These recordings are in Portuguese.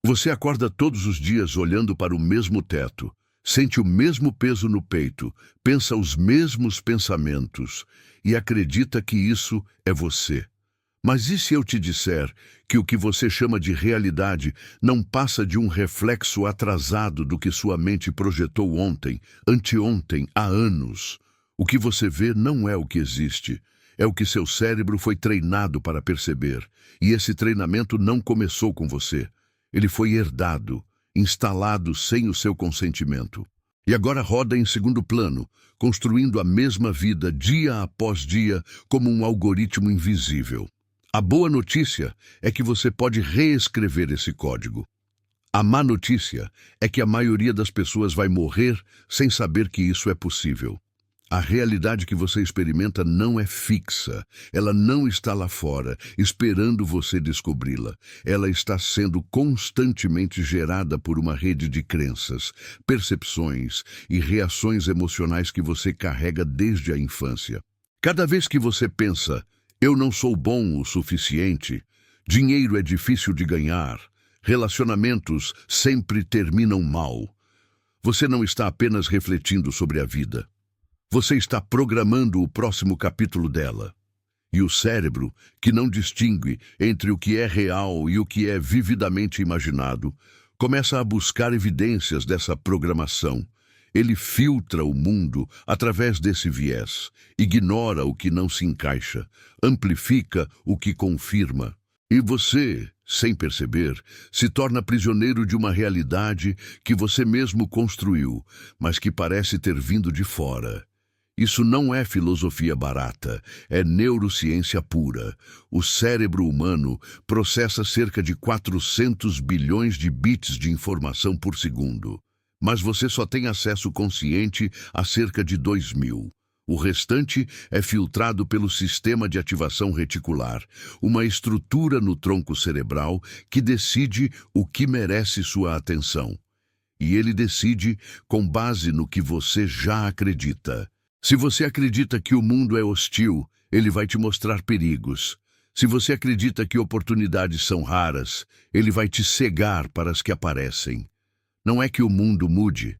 Você acorda todos os dias olhando para o mesmo teto, sente o mesmo peso no peito, pensa os mesmos pensamentos e acredita que isso é você. Mas e se eu te disser que o que você chama de realidade não passa de um reflexo atrasado do que sua mente projetou ontem, anteontem, há anos? O que você vê não é o que existe, é o que seu cérebro foi treinado para perceber. E esse treinamento não começou com você. Ele foi herdado, instalado sem o seu consentimento. E agora roda em segundo plano, construindo a mesma vida dia após dia como um algoritmo invisível. A boa notícia é que você pode reescrever esse código. A má notícia é que a maioria das pessoas vai morrer sem saber que isso é possível. A realidade que você experimenta não é fixa. Ela não está lá fora, esperando você descobri-la. Ela está sendo constantemente gerada por uma rede de crenças, percepções e reações emocionais que você carrega desde a infância. Cada vez que você pensa, eu não sou bom o suficiente, dinheiro é difícil de ganhar, relacionamentos sempre terminam mal, você não está apenas refletindo sobre a vida. Você está programando o próximo capítulo dela. E o cérebro, que não distingue entre o que é real e o que é vividamente imaginado, começa a buscar evidências dessa programação. Ele filtra o mundo através desse viés, ignora o que não se encaixa, amplifica o que confirma. E você, sem perceber, se torna prisioneiro de uma realidade que você mesmo construiu, mas que parece ter vindo de fora. Isso não é filosofia barata, é neurociência pura. O cérebro humano processa cerca de 400 bilhões de bits de informação por segundo. Mas você só tem acesso consciente a cerca de 2.000. O restante é filtrado pelo sistema de ativação reticular, uma estrutura no tronco cerebral que decide o que merece sua atenção. E ele decide com base no que você já acredita. Se você acredita que o mundo é hostil, ele vai te mostrar perigos. Se você acredita que oportunidades são raras, ele vai te cegar para as que aparecem. Não é que o mundo mude,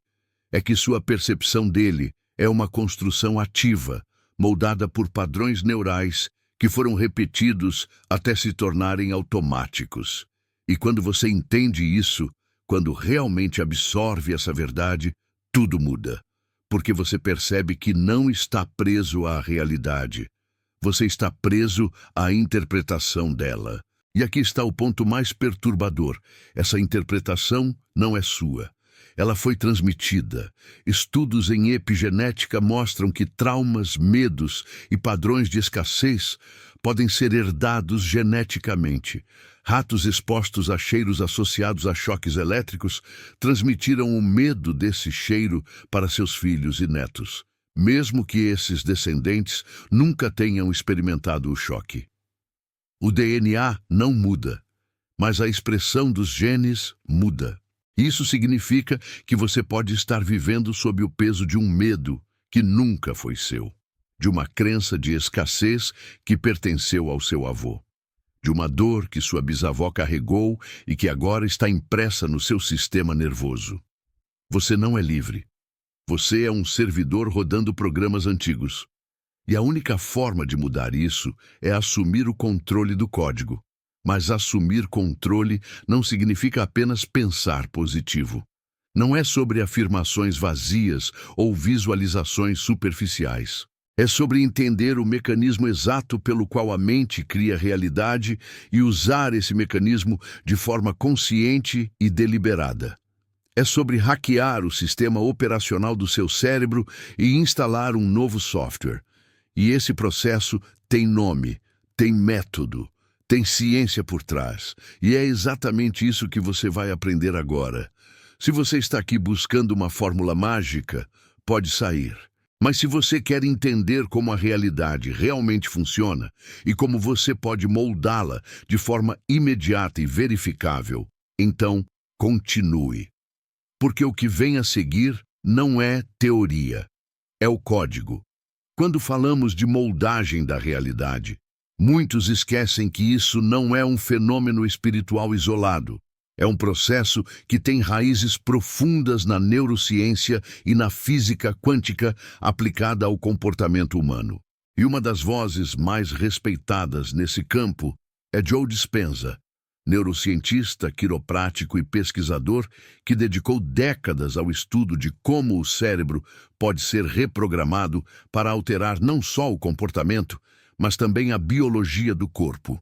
é que sua percepção dele é uma construção ativa, moldada por padrões neurais que foram repetidos até se tornarem automáticos. E quando você entende isso, quando realmente absorve essa verdade, tudo muda. Porque você percebe que não está preso à realidade. Você está preso à interpretação dela. E aqui está o ponto mais perturbador. Essa interpretação não é sua. Ela foi transmitida. Estudos em epigenética mostram que traumas, medos e padrões de escassez podem ser herdados geneticamente. Ratos expostos a cheiros associados a choques elétricos transmitiram o medo desse cheiro para seus filhos e netos, mesmo que esses descendentes nunca tenham experimentado o choque. O DNA não muda, mas a expressão dos genes muda. Isso significa que você pode estar vivendo sob o peso de um medo que nunca foi seu, de uma crença de escassez que pertenceu ao seu avô, de uma dor que sua bisavó carregou e que agora está impressa no seu sistema nervoso. Você não é livre. Você é um servidor rodando programas antigos. E a única forma de mudar isso é assumir o controle do código. Mas assumir controle não significa apenas pensar positivo. Não é sobre afirmações vazias ou visualizações superficiais. É sobre entender o mecanismo exato pelo qual a mente cria realidade e usar esse mecanismo de forma consciente e deliberada. É sobre hackear o sistema operacional do seu cérebro e instalar um novo software. E esse processo tem nome, tem método, tem ciência por trás. E é exatamente isso que você vai aprender agora. Se você está aqui buscando uma fórmula mágica, pode sair. Mas se você quer entender como a realidade realmente funciona e como você pode moldá-la de forma imediata e verificável, então continue. Porque o que vem a seguir não é teoria, é o código. Quando falamos de moldagem da realidade, muitos esquecem que isso não é um fenômeno espiritual isolado. É um processo que tem raízes profundas na neurociência e na física quântica aplicada ao comportamento humano. E uma das vozes mais respeitadas nesse campo é Joe Dispenza, neurocientista, quiroprático e pesquisador que dedicou décadas ao estudo de como o cérebro pode ser reprogramado para alterar não só o comportamento, mas também a biologia do corpo.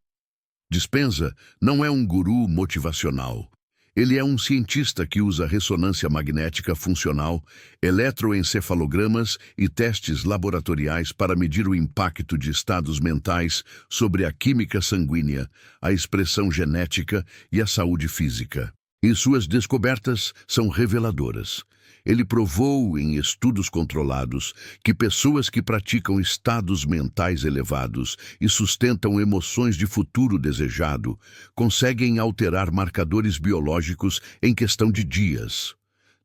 Dispenza não é um guru motivacional. Ele é um cientista que usa ressonância magnética funcional, eletroencefalogramas e testes laboratoriais para medir o impacto de estados mentais sobre a química sanguínea, a expressão genética e a saúde física. E suas descobertas são reveladoras. Ele provou em estudos controlados que pessoas que praticam estados mentais elevados e sustentam emoções de futuro desejado conseguem alterar marcadores biológicos em questão de dias.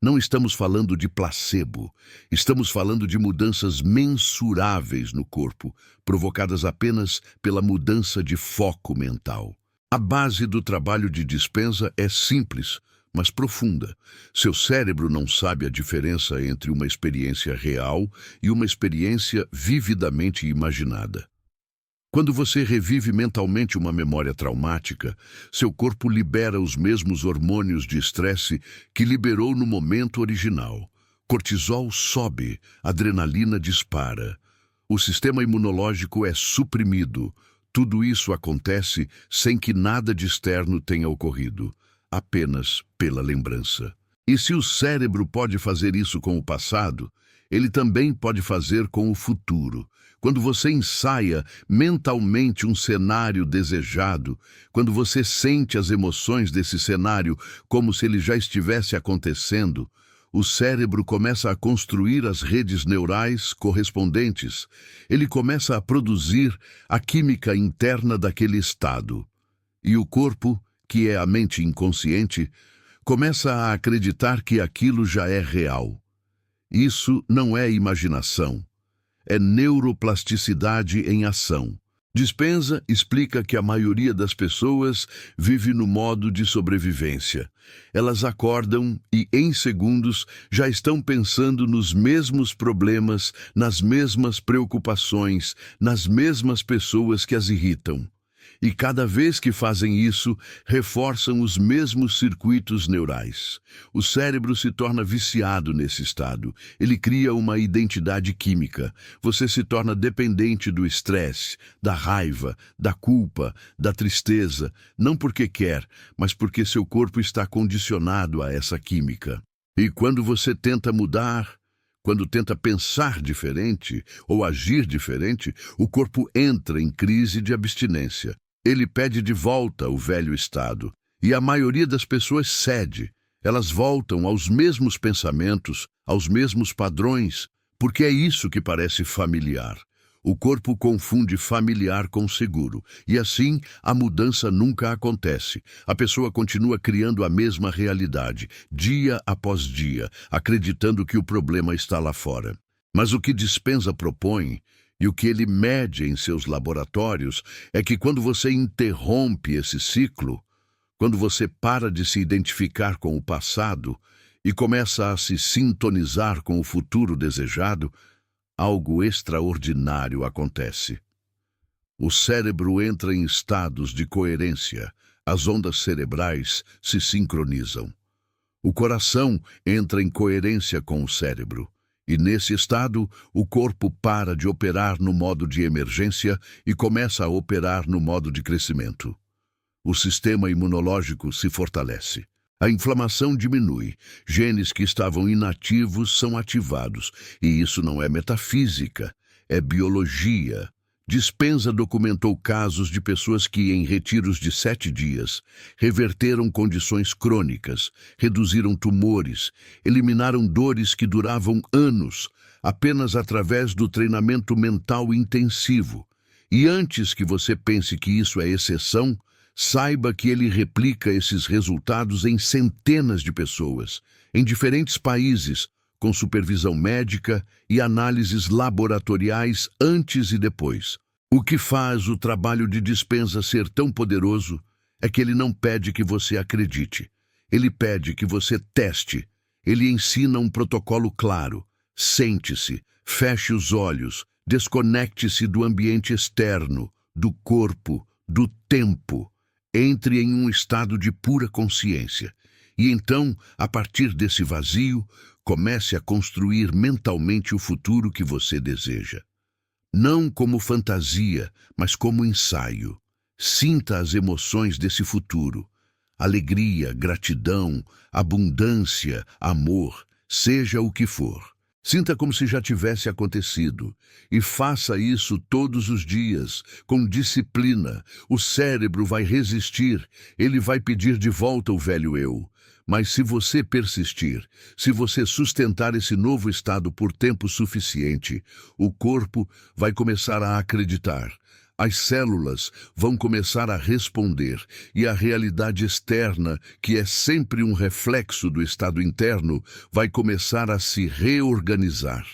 Não estamos falando de placebo, estamos falando de mudanças mensuráveis no corpo, provocadas apenas pela mudança de foco mental. A base do trabalho de Dispenza é simples, mas profunda. Seu cérebro não sabe a diferença entre uma experiência real e uma experiência vividamente imaginada. Quando você revive mentalmente uma memória traumática, seu corpo libera os mesmos hormônios de estresse que liberou no momento original. Cortisol sobe, adrenalina dispara. O sistema imunológico é suprimido. Tudo isso acontece sem que nada de externo tenha ocorrido, apenas pela lembrança. E se o cérebro pode fazer isso com o passado, ele também pode fazer com o futuro. Quando você ensaia mentalmente um cenário desejado, quando você sente as emoções desse cenário como se ele já estivesse acontecendo, o cérebro começa a construir as redes neurais correspondentes. Ele começa a produzir a química interna daquele estado. E o corpo, que é a mente inconsciente, começa a acreditar que aquilo já é real. Isso não é imaginação, é neuroplasticidade em ação. Dispenza explica que a maioria das pessoas vive no modo de sobrevivência. Elas acordam e, em segundos, já estão pensando nos mesmos problemas, nas mesmas preocupações, nas mesmas pessoas que as irritam. E cada vez que fazem isso, reforçam os mesmos circuitos neurais. O cérebro se torna viciado nesse estado. Ele cria uma identidade química. Você se torna dependente do estresse, da raiva, da culpa, da tristeza, não porque quer, mas porque seu corpo está condicionado a essa química. E quando você tenta mudar, quando tenta pensar diferente ou agir diferente, o corpo entra em crise de abstinência. Ele pede de volta o velho estado, e a maioria das pessoas cede. Elas voltam aos mesmos pensamentos, aos mesmos padrões, porque é isso que parece familiar. O corpo confunde familiar com seguro, e assim a mudança nunca acontece. A pessoa continua criando a mesma realidade, dia após dia, acreditando que o problema está lá fora. Mas o que Dispenza propõe e o que ele mede em seus laboratórios é que quando você interrompe esse ciclo, quando você para de se identificar com o passado e começa a se sintonizar com o futuro desejado, algo extraordinário acontece. O cérebro entra em estados de coerência, as ondas cerebrais se sincronizam. O coração entra em coerência com o cérebro. E nesse estado, o corpo para de operar no modo de emergência e começa a operar no modo de crescimento. O sistema imunológico se fortalece. A inflamação diminui, genes que estavam inativos são ativados, e isso não é metafísica, é biologia. Dispenza documentou casos de pessoas que, em retiros de 7 dias, reverteram condições crônicas, reduziram tumores, eliminaram dores que duravam anos, apenas através do treinamento mental intensivo. E antes que você pense que isso é exceção, saiba que ele replica esses resultados em centenas de pessoas, em diferentes países, com supervisão médica e análises laboratoriais antes e depois. O que faz o trabalho de Dispenza ser tão poderoso é que ele não pede que você acredite. Ele pede que você teste. Ele ensina um protocolo claro. Sente-se, feche os olhos, desconecte-se do ambiente externo, do corpo, do tempo. Entre em um estado de pura consciência. E então, a partir desse vazio, comece a construir mentalmente o futuro que você deseja. Não como fantasia, mas como ensaio. Sinta as emoções desse futuro. Alegria, gratidão, abundância, amor, seja o que for. Sinta como se já tivesse acontecido. E faça isso todos os dias, com disciplina. O cérebro vai resistir, ele vai pedir de volta o velho eu. Mas se você persistir, se você sustentar esse novo estado por tempo suficiente, o corpo vai começar a acreditar. As células vão começar a responder e a realidade externa, que é sempre um reflexo do estado interno, vai começar a se reorganizar.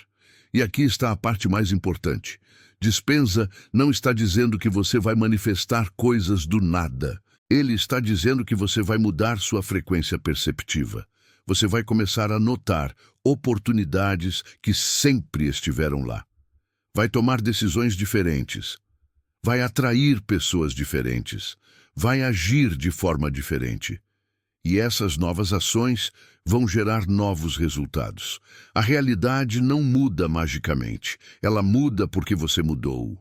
E aqui está a parte mais importante. Dispenza não está dizendo que você vai manifestar coisas do nada. Ele está dizendo que você vai mudar sua frequência perceptiva. Você vai começar a notar oportunidades que sempre estiveram lá. Vai tomar decisões diferentes. Vai atrair pessoas diferentes. Vai agir de forma diferente. E essas novas ações vão gerar novos resultados. A realidade não muda magicamente. Ela muda porque você mudou.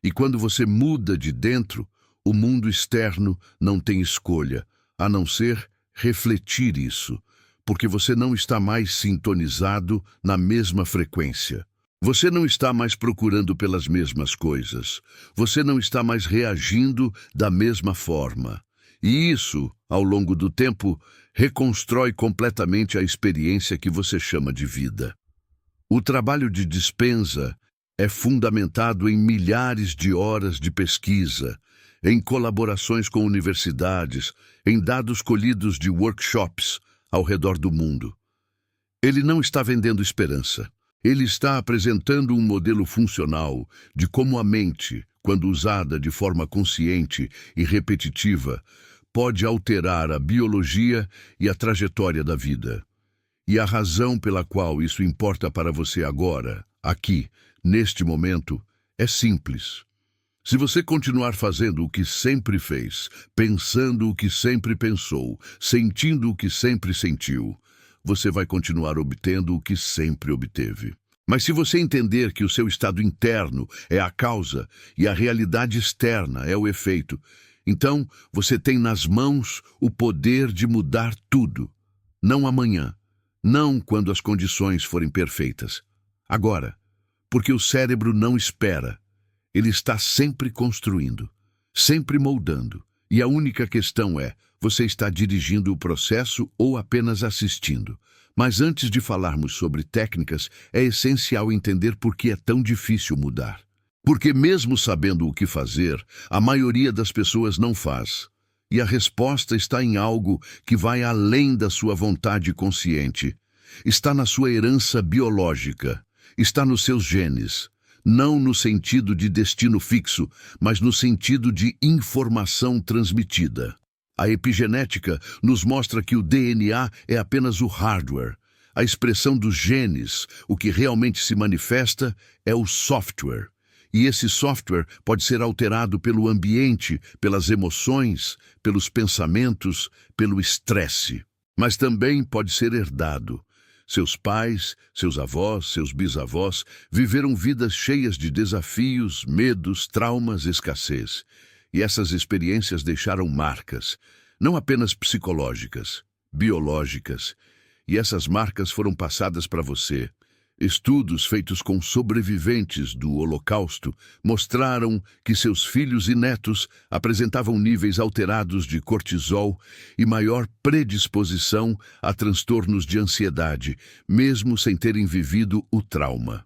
E quando você muda de dentro, o mundo externo não tem escolha, a não ser refletir isso, porque você não está mais sintonizado na mesma frequência. Você não está mais procurando pelas mesmas coisas. Você não está mais reagindo da mesma forma. E isso, ao longo do tempo, reconstrói completamente a experiência que você chama de vida. O trabalho de Dispenza é fundamentado em milhares de horas de pesquisa, em colaborações com universidades, em dados colhidos de workshops ao redor do mundo. Ele não está vendendo esperança. Ele está apresentando um modelo funcional de como a mente, quando usada de forma consciente e repetitiva, pode alterar a biologia e a trajetória da vida. E a razão pela qual isso importa para você agora, aqui, neste momento, é simples. Se você continuar fazendo o que sempre fez, pensando o que sempre pensou, sentindo o que sempre sentiu, você vai continuar obtendo o que sempre obteve. Mas se você entender que o seu estado interno é a causa e a realidade externa é o efeito, então você tem nas mãos o poder de mudar tudo. Não amanhã, não quando as condições forem perfeitas. Agora, porque o cérebro não espera. Ele está sempre construindo, sempre moldando. E a única questão é, você está dirigindo o processo ou apenas assistindo? Mas antes de falarmos sobre técnicas, é essencial entender por que é tão difícil mudar. Porque mesmo sabendo o que fazer, a maioria das pessoas não faz. E a resposta está em algo que vai além da sua vontade consciente. Está na sua herança biológica. Está nos seus genes. Não no sentido de destino fixo, mas no sentido de informação transmitida. A epigenética nos mostra que o DNA é apenas o hardware. A expressão dos genes, o que realmente se manifesta, é o software. E esse software pode ser alterado pelo ambiente, pelas emoções, pelos pensamentos, pelo estresse. Mas também pode ser herdado. Seus pais, seus avós, seus bisavós viveram vidas cheias de desafios, medos, traumas, escassez. E essas experiências deixaram marcas, não apenas psicológicas, biológicas. E essas marcas foram passadas para você. Estudos feitos com sobreviventes do Holocausto mostraram que seus filhos e netos apresentavam níveis alterados de cortisol e maior predisposição a transtornos de ansiedade, mesmo sem terem vivido o trauma.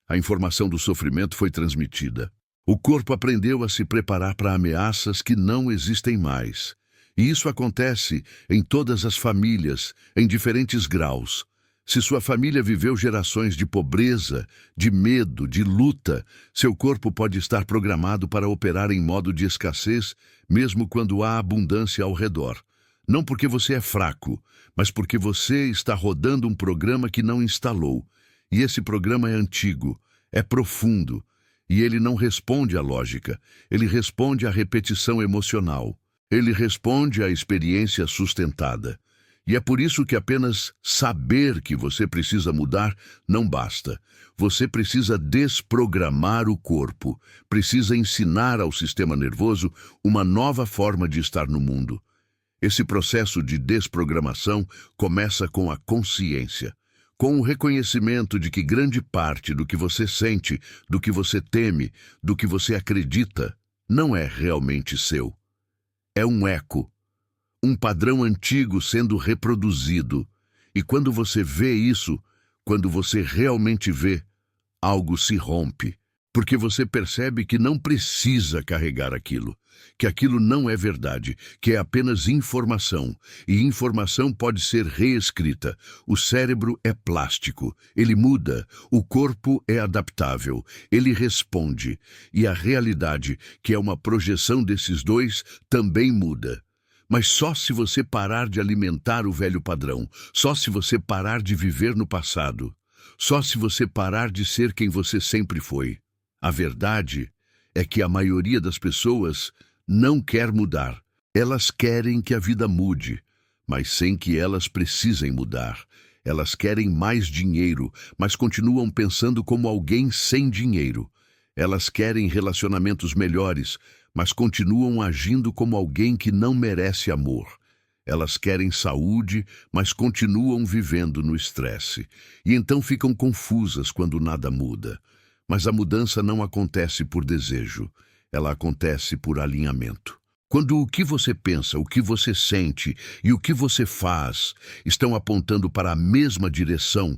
A informação do sofrimento foi transmitida. O corpo aprendeu a se preparar para ameaças que não existem mais. E isso acontece em todas as famílias, em diferentes graus. Se sua família viveu gerações de pobreza, de medo, de luta, seu corpo pode estar programado para operar em modo de escassez, mesmo quando há abundância ao redor. Não porque você é fraco, mas porque você está rodando um programa que não instalou. E esse programa é antigo, é profundo, e ele não responde à lógica, ele responde à repetição emocional, ele responde à experiência sustentada. E é por isso que apenas saber que você precisa mudar não basta. Você precisa desprogramar o corpo, precisa ensinar ao sistema nervoso uma nova forma de estar no mundo. Esse processo de desprogramação começa com a consciência, com o reconhecimento de que grande parte do que você sente, do que você teme, do que você acredita, não é realmente seu. É um eco, um padrão antigo sendo reproduzido. E quando você vê isso, quando você realmente vê, algo se rompe, porque você percebe que não precisa carregar aquilo, que aquilo não é verdade, que é apenas informação, e informação pode ser reescrita. O cérebro é plástico, ele muda, o corpo é adaptável, ele responde, e a realidade, que é uma projeção desses dois, também muda. Mas só se você parar de alimentar o velho padrão, só se você parar de viver no passado, só se você parar de ser quem você sempre foi. A verdade é que a maioria das pessoas não quer mudar. Elas querem que a vida mude, mas sem que elas precisem mudar. Elas querem mais dinheiro, mas continuam pensando como alguém sem dinheiro. Elas querem relacionamentos melhores, mas continuam agindo como alguém que não merece amor. Elas querem saúde, mas continuam vivendo no estresse. E então ficam confusas quando nada muda. Mas a mudança não acontece por desejo, ela acontece por alinhamento. Quando o que você pensa, o que você sente e o que você faz estão apontando para a mesma direção,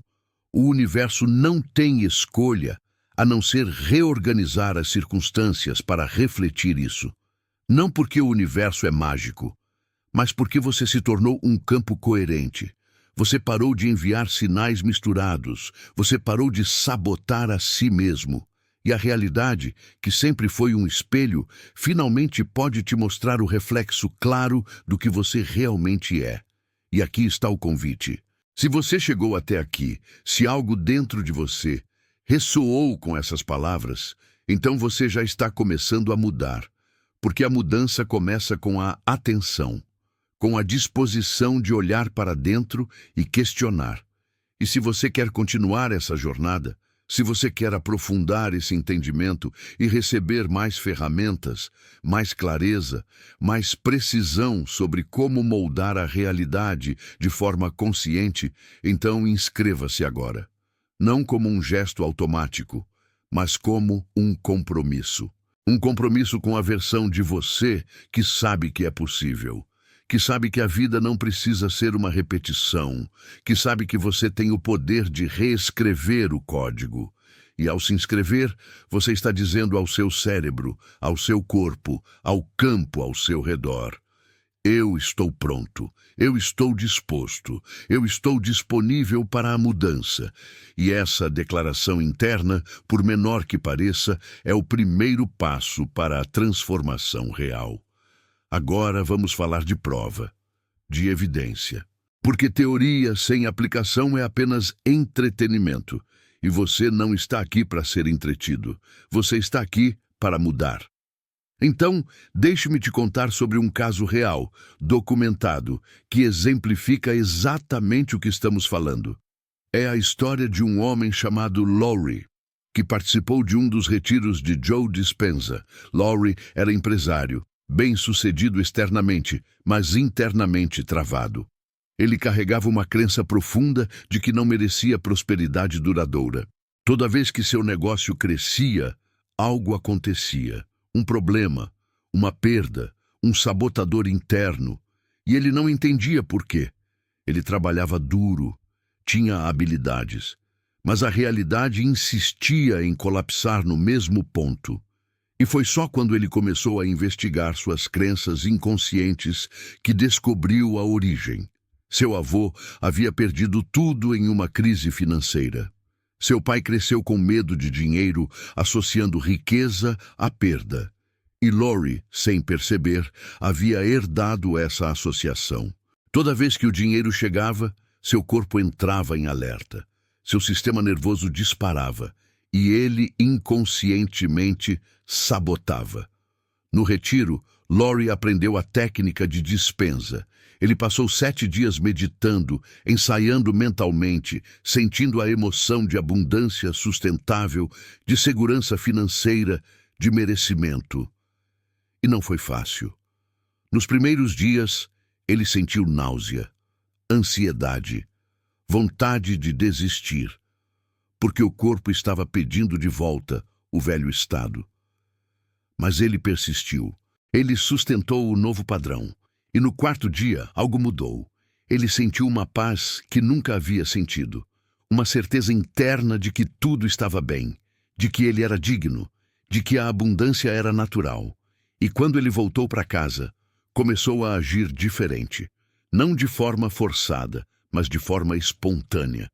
o universo não tem escolha a não ser reorganizar as circunstâncias para refletir isso. Não porque o universo é mágico, mas porque você se tornou um campo coerente. Você parou de enviar sinais misturados, você parou de sabotar a si mesmo. E a realidade, que sempre foi um espelho, finalmente pode te mostrar o reflexo claro do que você realmente é. E aqui está o convite. Se você chegou até aqui, se algo dentro de você ressoou com essas palavras, então você já está começando a mudar. Porque a mudança começa com a atenção, com a disposição de olhar para dentro e questionar. E se você quer continuar essa jornada, se você quer aprofundar esse entendimento e receber mais ferramentas, mais clareza, mais precisão sobre como moldar a realidade de forma consciente, então inscreva-se agora. Não como um gesto automático, mas como um compromisso. Um compromisso com a versão de você que sabe que é possível, que sabe que a vida não precisa ser uma repetição, que sabe que você tem o poder de reescrever o código. E ao se inscrever, você está dizendo ao seu cérebro, ao seu corpo, ao campo ao seu redor: eu estou pronto, eu estou disposto, eu estou disponível para a mudança. E essa declaração interna, por menor que pareça, é o primeiro passo para a transformação real. Agora vamos falar de prova, de evidência. Porque teoria sem aplicação é apenas entretenimento. E você não está aqui para ser entretido. Você está aqui para mudar. Então, deixe-me te contar sobre um caso real, documentado, que exemplifica exatamente o que estamos falando. É a história de um homem chamado Lowry, que participou de um dos retiros de Joe Dispenza. Lowry era empresário, bem-sucedido externamente, mas internamente travado. Ele carregava uma crença profunda de que não merecia prosperidade duradoura. Toda vez que seu negócio crescia, algo acontecia. Um problema, uma perda, um sabotador interno. E ele não entendia por quê. Ele trabalhava duro, tinha habilidades, mas a realidade insistia em colapsar no mesmo ponto. E foi só quando ele começou a investigar suas crenças inconscientes que descobriu a origem. Seu avô havia perdido tudo em uma crise financeira. Seu pai cresceu com medo de dinheiro, associando riqueza à perda. E Lowry, sem perceber, havia herdado essa associação. Toda vez que o dinheiro chegava, seu corpo entrava em alerta. Seu sistema nervoso disparava e ele inconscientemente sabotava. No retiro, Laurie aprendeu a técnica de dispensa. Ele passou 7 dias meditando, ensaiando mentalmente, sentindo a emoção de abundância sustentável, de segurança financeira, de merecimento. E não foi fácil. Nos primeiros dias, ele sentiu náusea, ansiedade, vontade de desistir, porque o corpo estava pedindo de volta o velho estado. Mas ele persistiu. Ele sustentou o novo padrão. E no 4º dia, algo mudou. Ele sentiu uma paz que nunca havia sentido. Uma certeza interna de que tudo estava bem, de que ele era digno, de que a abundância era natural. E quando ele voltou para casa, começou a agir diferente. Não de forma forçada, mas de forma espontânea.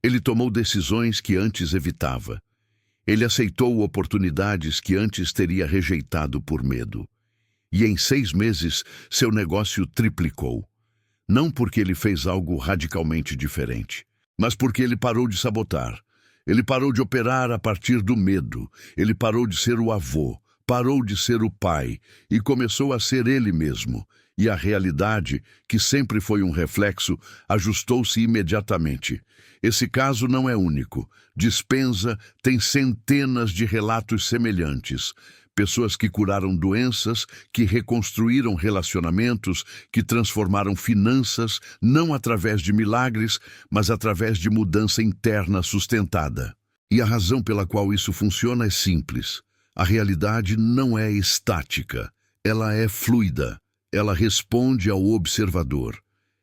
Ele tomou decisões que antes evitava. Ele aceitou oportunidades que antes teria rejeitado por medo. E em 6 meses, seu negócio triplicou. Não porque ele fez algo radicalmente diferente, mas porque ele parou de sabotar. Ele parou de operar a partir do medo. Ele parou de ser o avô, parou de ser o pai e começou a ser ele mesmo. E a realidade, que sempre foi um reflexo, ajustou-se imediatamente. Esse caso não é único. Dispensa tem centenas de relatos semelhantes. Pessoas que curaram doenças, que reconstruíram relacionamentos, que transformaram finanças, não através de milagres, mas através de mudança interna sustentada. E a razão pela qual isso funciona é simples. A realidade não é estática, ela é fluida. Ela responde ao observador.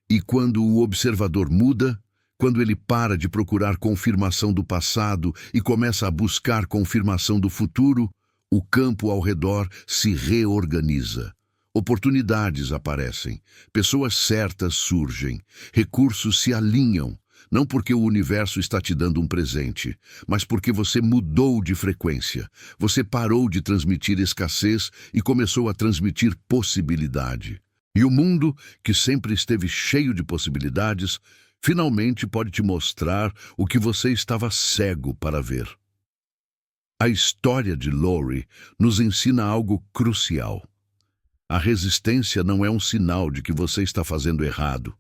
E quando o observador muda, quando ele para de procurar confirmação do passado e começa a buscar confirmação do futuro, o campo ao redor se reorganiza. Oportunidades aparecem, pessoas certas surgem, recursos se alinham, não porque o universo está te dando um presente, mas porque você mudou de frequência. Você parou de transmitir escassez e começou a transmitir possibilidade. E o mundo, que sempre esteve cheio de possibilidades, finalmente pode te mostrar o que você estava cego para ver. A história de Laurie nos ensina algo crucial. A resistência não é um sinal de que você está fazendo errado.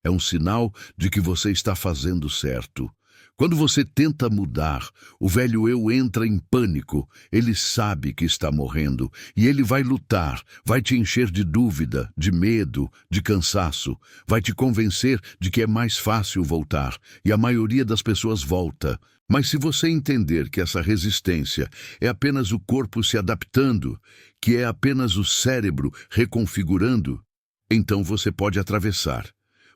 É um sinal de que você está fazendo certo. Quando você tenta mudar, o velho eu entra em pânico. Ele sabe que está morrendo e ele vai lutar, vai te encher de dúvida, de medo, de cansaço. Vai te convencer de que é mais fácil voltar e a maioria das pessoas volta. Mas se você entender que essa resistência é apenas o corpo se adaptando, que é apenas o cérebro reconfigurando, então você pode atravessar.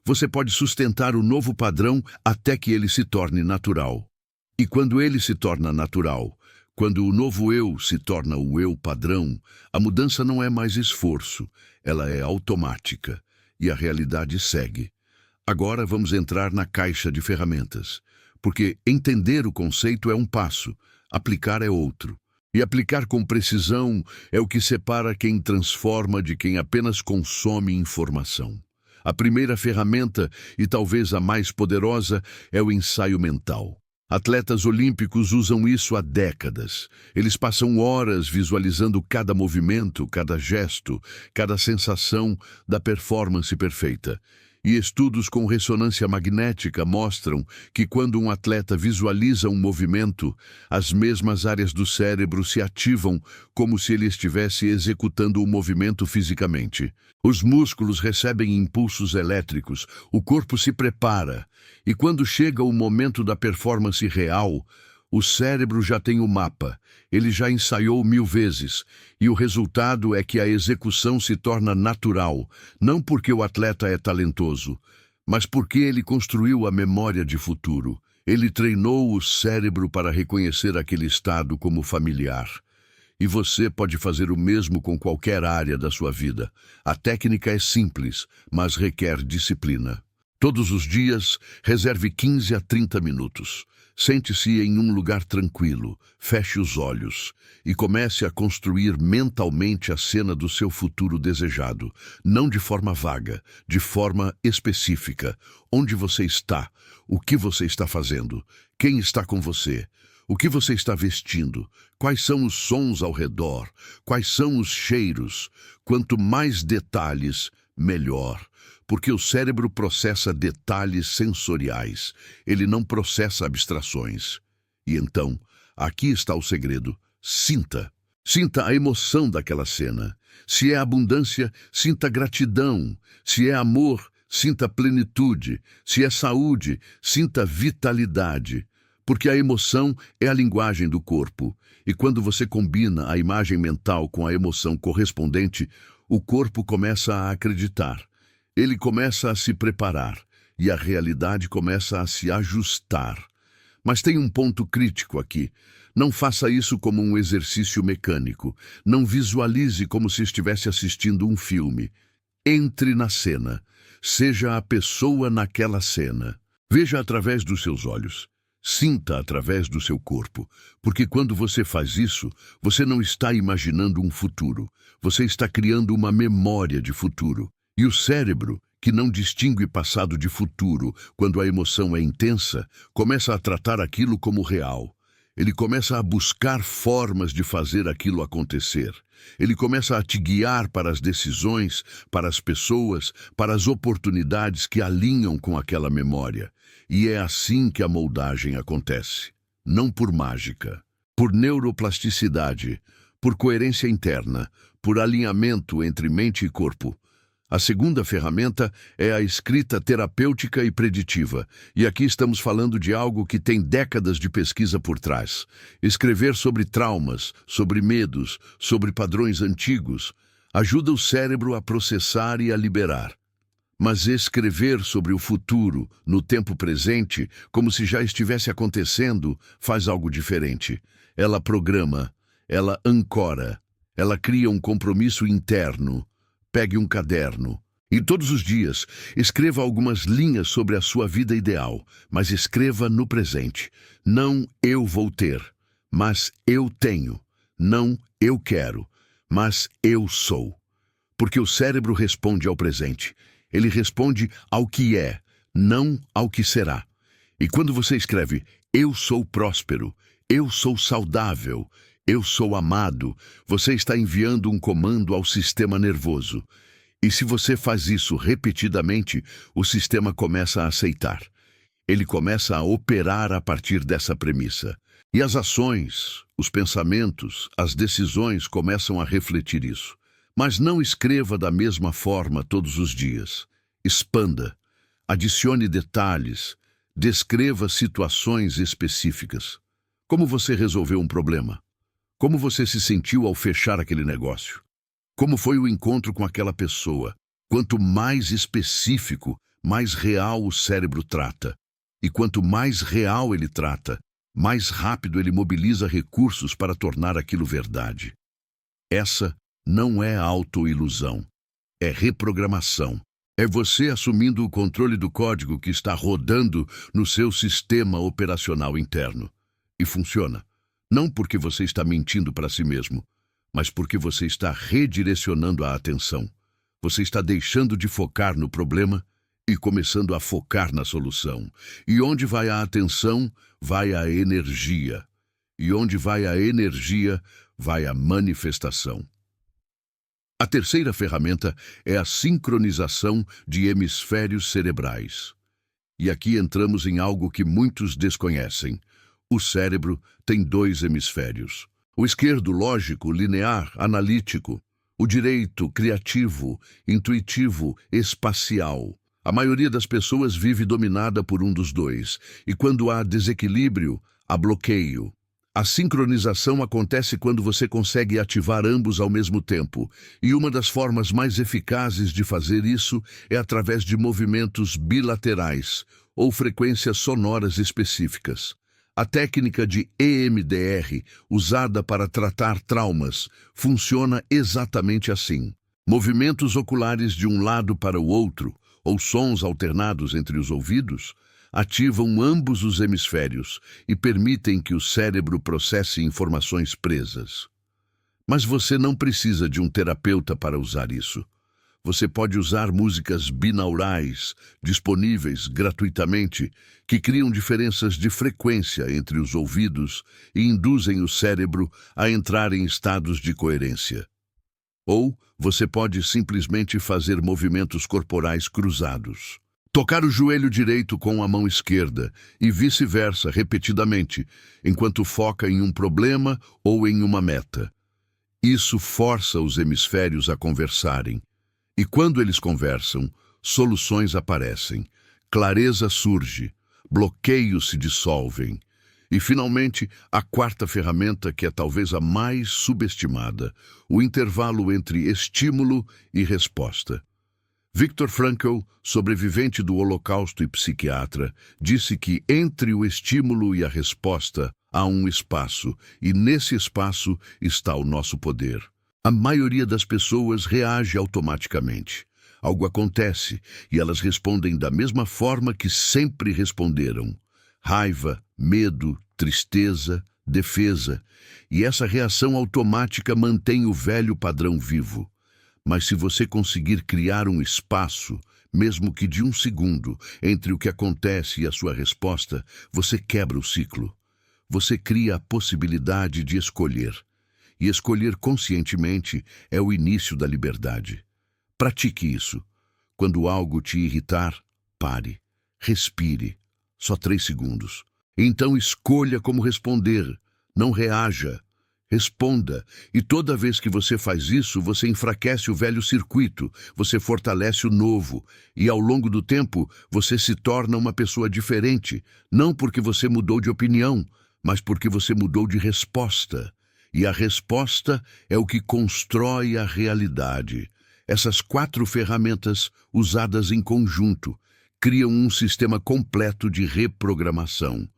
Você pode sustentar o novo padrão até que ele se torne natural. E quando ele se torna natural, quando o novo eu se torna o eu padrão, a mudança não é mais esforço, ela é automática e a realidade segue. Agora vamos entrar na caixa de ferramentas, porque entender o conceito é um passo, aplicar é outro. E aplicar com precisão é o que separa quem transforma de quem apenas consome informação. A primeira ferramenta, e talvez a mais poderosa, é o ensaio mental. Atletas olímpicos usam isso há décadas. Eles passam horas visualizando cada movimento, cada gesto, cada sensação da performance perfeita. E estudos com ressonância magnética mostram que quando um atleta visualiza um movimento, as mesmas áreas do cérebro se ativam como se ele estivesse executando o movimento fisicamente. Os músculos recebem impulsos elétricos, o corpo se prepara, e quando chega o momento da performance real, o cérebro já tem o mapa, ele já ensaiou 1000 vezes, e o resultado é que a execução se torna natural, não porque o atleta é talentoso, mas porque ele construiu a memória de futuro. Ele treinou o cérebro para reconhecer aquele estado como familiar. E você pode fazer o mesmo com qualquer área da sua vida. A técnica é simples, mas requer disciplina. Todos os dias, reserve 15 a 30 minutos. Sente-se em um lugar tranquilo, feche os olhos e comece a construir mentalmente a cena do seu futuro desejado, não de forma vaga, de forma específica. Onde você está? O que você está fazendo? Quem está com você? O que você está vestindo? Quais são os sons ao redor? Quais são os cheiros? Quanto mais detalhes, melhor. Porque o cérebro processa detalhes sensoriais, ele não processa abstrações. E então, aqui está o segredo: sinta. Sinta a emoção daquela cena. Se é abundância, sinta gratidão. Se é amor, sinta plenitude. Se é saúde, sinta vitalidade. Porque a emoção é a linguagem do corpo. E quando você combina a imagem mental com a emoção correspondente, o corpo começa a acreditar. Ele começa a se preparar e a realidade começa a se ajustar. Mas tem um ponto crítico aqui. Não faça isso como um exercício mecânico. Não visualize como se estivesse assistindo um filme. Entre na cena. Seja a pessoa naquela cena. Veja através dos seus olhos. Sinta através do seu corpo. Porque quando você faz isso, você não está imaginando um futuro. Você está criando uma memória de futuro. E o cérebro, que não distingue passado de futuro quando a emoção é intensa, começa a tratar aquilo como real. Ele começa a buscar formas de fazer aquilo acontecer. Ele começa a te guiar para as decisões, para as pessoas, para as oportunidades que alinham com aquela memória. E é assim que a moldagem acontece. Não por mágica, por neuroplasticidade, por coerência interna, por alinhamento entre mente e corpo. A segunda ferramenta é a escrita terapêutica e preditiva, e aqui estamos falando de algo que tem décadas de pesquisa por trás. Escrever sobre traumas, sobre medos, sobre padrões antigos, ajuda o cérebro a processar e a liberar. Mas escrever sobre o futuro, no tempo presente, como se já estivesse acontecendo, faz algo diferente. Ela programa, ela ancora, ela cria um compromisso interno. Pegue um caderno e todos os dias escreva algumas linhas sobre a sua vida ideal, mas escreva no presente. Não eu vou ter, mas eu tenho. Não eu quero, mas eu sou. Porque o cérebro responde ao presente. Ele responde ao que é, não ao que será. E quando você escreve, eu sou próspero, eu sou saudável, eu sou amado, você está enviando um comando ao sistema nervoso. E se você faz isso repetidamente, o sistema começa a aceitar. Ele começa a operar a partir dessa premissa. E as ações, os pensamentos, as decisões começam a refletir isso. Mas não escreva da mesma forma todos os dias. Expanda, adicione detalhes, descreva situações específicas. Como você resolveu um problema? Como você se sentiu ao fechar aquele negócio? Como foi o encontro com aquela pessoa? Quanto mais específico, mais real o cérebro trata. E quanto mais real ele trata, mais rápido ele mobiliza recursos para tornar aquilo verdade. Essa não é autoilusão, é reprogramação. É você assumindo o controle do código que está rodando no seu sistema operacional interno. E funciona. Não porque você está mentindo para si mesmo, mas porque você está redirecionando a atenção. Você está deixando de focar no problema e começando a focar na solução. E onde vai a atenção, vai a energia. E onde vai a energia, vai a manifestação. A terceira ferramenta é a sincronização de hemisférios cerebrais. E aqui entramos em algo que muitos desconhecem. O cérebro tem 2 hemisférios. O esquerdo, lógico, linear, analítico. O direito, criativo, intuitivo, espacial. A maioria das pessoas vive dominada por um dos 2. E quando há desequilíbrio, há bloqueio. A sincronização acontece quando você consegue ativar ambos ao mesmo tempo. E uma das formas mais eficazes de fazer isso é através de movimentos bilaterais ou frequências sonoras específicas. A técnica de EMDR, usada para tratar traumas, funciona exatamente assim. Movimentos oculares de um lado para o outro, ou sons alternados entre os ouvidos ativam ambos os hemisférios e permitem que o cérebro processe informações presas. Mas você não precisa de um terapeuta para usar isso. Você pode usar músicas binaurais, disponíveis gratuitamente, que criam diferenças de frequência entre os ouvidos e induzem o cérebro a entrar em estados de coerência. Ou você pode simplesmente fazer movimentos corporais cruzados. Tocar o joelho direito com a mão esquerda e vice-versa repetidamente, enquanto foca em um problema ou em uma meta. Isso força os hemisférios a conversarem. E quando eles conversam, soluções aparecem, clareza surge, bloqueios se dissolvem. E, finalmente, a quarta ferramenta, que é talvez a mais subestimada, o intervalo entre estímulo e resposta. Viktor Frankl, sobrevivente do Holocausto e psiquiatra, disse que entre o estímulo e a resposta há um espaço, e nesse espaço está o nosso poder. A maioria das pessoas reage automaticamente. Algo acontece e elas respondem da mesma forma que sempre responderam. Raiva, medo, tristeza, defesa. E essa reação automática mantém o velho padrão vivo. Mas se você conseguir criar um espaço, mesmo que de 1 segundo, entre o que acontece e a sua resposta, você quebra o ciclo. Você cria a possibilidade de escolher. E escolher conscientemente é o início da liberdade. Pratique isso. Quando algo te irritar, pare. Respire. Só 3 segundos. Então escolha como responder. Não reaja. Responda. E toda vez que você faz isso, você enfraquece o velho circuito, você fortalece o novo. E ao longo do tempo, você se torna uma pessoa diferente. Não porque você mudou de opinião, mas porque você mudou de resposta. E a resposta é o que constrói a realidade. Essas 4 ferramentas, usadas em conjunto, criam um sistema completo de reprogramação.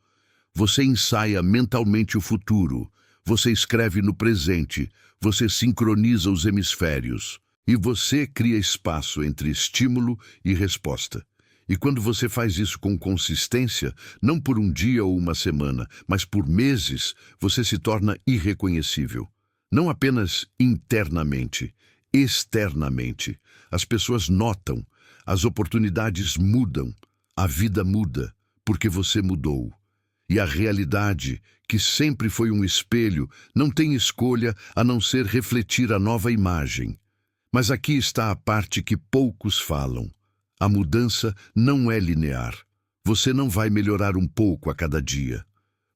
Você ensaia mentalmente o futuro, você escreve no presente, você sincroniza os hemisférios, e você cria espaço entre estímulo e resposta. E quando você faz isso com consistência, não por um dia ou uma semana, mas por meses, você se torna irreconhecível. Não apenas internamente, externamente. As pessoas notam, as oportunidades mudam, a vida muda, porque você mudou. E a realidade, que sempre foi um espelho, não tem escolha a não ser refletir a nova imagem. Mas aqui está a parte que poucos falam. A mudança não é linear. Você não vai melhorar um pouco a cada dia.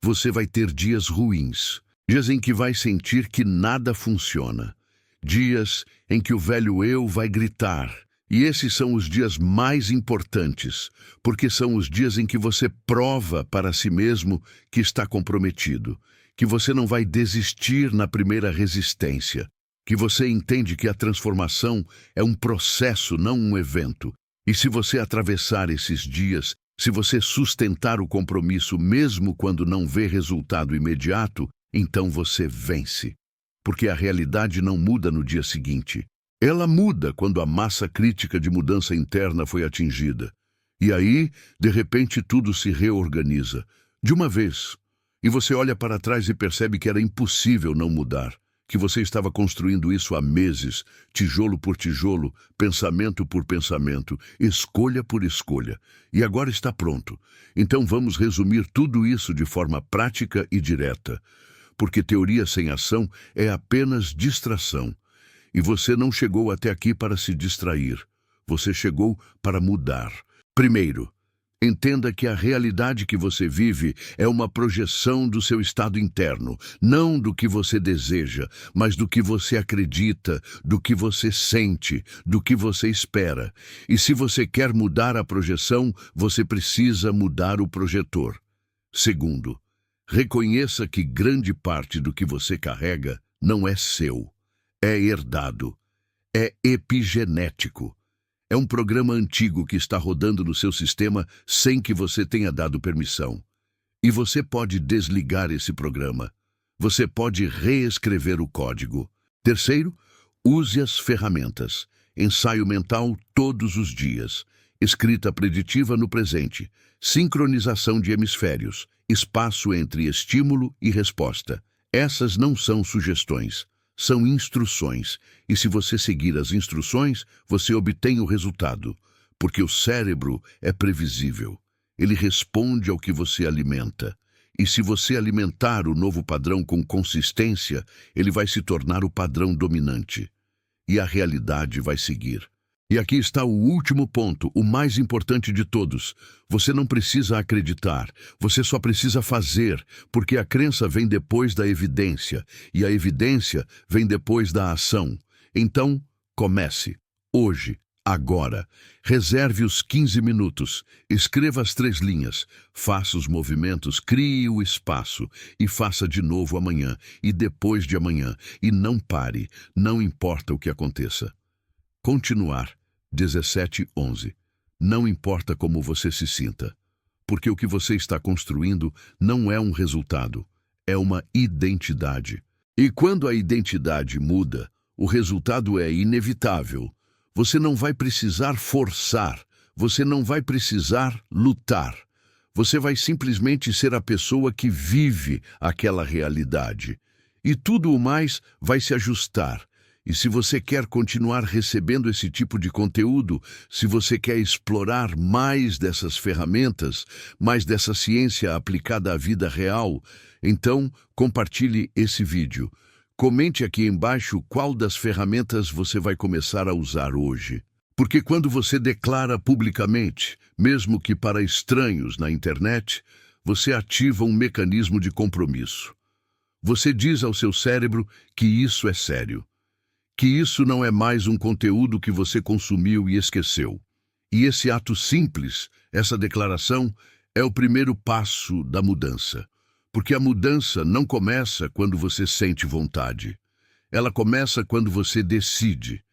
Você vai ter dias ruins, dias em que vai sentir que nada funciona, dias em que o velho eu vai gritar. E esses são os dias mais importantes, porque são os dias em que você prova para si mesmo que está comprometido, que você não vai desistir na primeira resistência, que você entende que a transformação é um processo, não um evento. E se você atravessar esses dias, se você sustentar o compromisso mesmo quando não vê resultado imediato, então você vence. Porque a realidade não muda no dia seguinte. Ela muda quando a massa crítica de mudança interna foi atingida. E aí, de repente, tudo se reorganiza. De uma vez. E você olha para trás e percebe que era impossível não mudar. Que você estava construindo isso há meses, tijolo por tijolo, pensamento por pensamento, escolha por escolha. E agora está pronto. Então vamos resumir tudo isso de forma prática e direta. Porque teoria sem ação é apenas distração. E você não chegou até aqui para se distrair. Você chegou para mudar. Primeiro, entenda que a realidade que você vive é uma projeção do seu estado interno, não do que você deseja, mas do que você acredita, do que você sente, do que você espera. E se você quer mudar a projeção, você precisa mudar o projetor. Segundo, reconheça que grande parte do que você carrega não é seu, é herdado, é epigenético. É um programa antigo que está rodando no seu sistema sem que você tenha dado permissão. E você pode desligar esse programa. Você pode reescrever o código. Terceiro, use as ferramentas. Ensaio mental todos os dias. escrita preditiva no presente, sincronização de hemisférios, espaço entre estímulo e resposta. Essas não são sugestões, são instruções, e se você seguir as instruções, você obtém o resultado, porque o cérebro é previsível. Ele responde ao que você alimenta. E se você alimentar o novo padrão com consistência, ele vai se tornar o padrão dominante. E a realidade vai seguir. E aqui está o último ponto, o mais importante de todos. Você não precisa acreditar, você só precisa fazer, porque a crença vem depois da evidência, e a evidência vem depois da ação. Então, comece. Hoje. Agora, reserve os 15 minutos, escreva as 3 linhas, faça os movimentos, crie o espaço e faça de novo amanhã e depois de amanhã. E não pare, não importa o que aconteça. Continuar, 17:11. Não importa como você se sinta, porque o que você está construindo não é um resultado, é uma identidade. E quando a identidade muda, o resultado é inevitável. Você não vai precisar forçar, você não vai precisar lutar. Você vai simplesmente ser a pessoa que vive aquela realidade. E tudo o mais vai se ajustar. E se você quer continuar recebendo esse tipo de conteúdo, se você quer explorar mais dessas ferramentas, mais dessa ciência aplicada à vida real, então compartilhe esse vídeo. Comente aqui embaixo qual das ferramentas você vai começar a usar hoje. Porque quando você declara publicamente, mesmo que para estranhos na internet, você ativa um mecanismo de compromisso. Você diz ao seu cérebro que isso é sério, que isso não é mais um conteúdo que você consumiu e esqueceu. E esse ato simples, essa declaração, é o primeiro passo da mudança. Porque a mudança não começa quando você sente vontade. Ela começa quando você decide.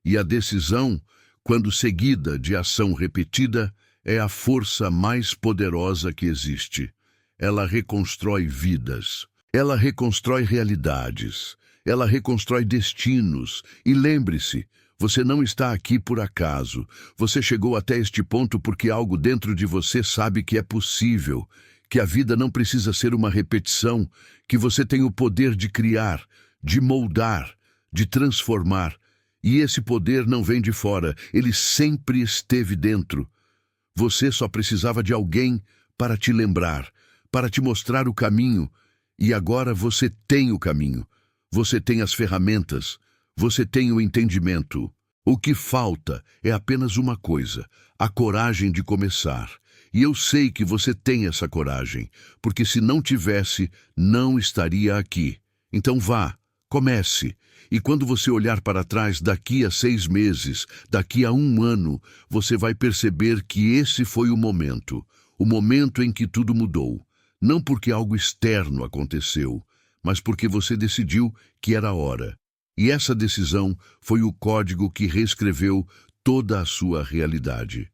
E a decisão, quando seguida de ação repetida, é a força mais poderosa que existe. Ela reconstrói vidas. Ela reconstrói realidades. Ela reconstrói destinos. E lembre-se, você não está aqui por acaso. Você chegou até este ponto porque algo dentro de você sabe que é possível, que a vida não precisa ser uma repetição, que você tem o poder de criar, de moldar, de transformar. E esse poder não vem de fora, ele sempre esteve dentro. Você só precisava de alguém para te lembrar, para te mostrar o caminho. E agora você tem o caminho, você tem as ferramentas, você tem o entendimento. O que falta é apenas uma coisa, a coragem de começar. E eu sei que você tem essa coragem, porque se não tivesse, não estaria aqui. Então vá, comece. E quando você olhar para trás daqui a 6 meses, daqui a 1 ano, você vai perceber que esse foi o momento em que tudo mudou. Não porque algo externo aconteceu, mas porque você decidiu que era a hora. E essa decisão foi o código que reescreveu toda a sua realidade.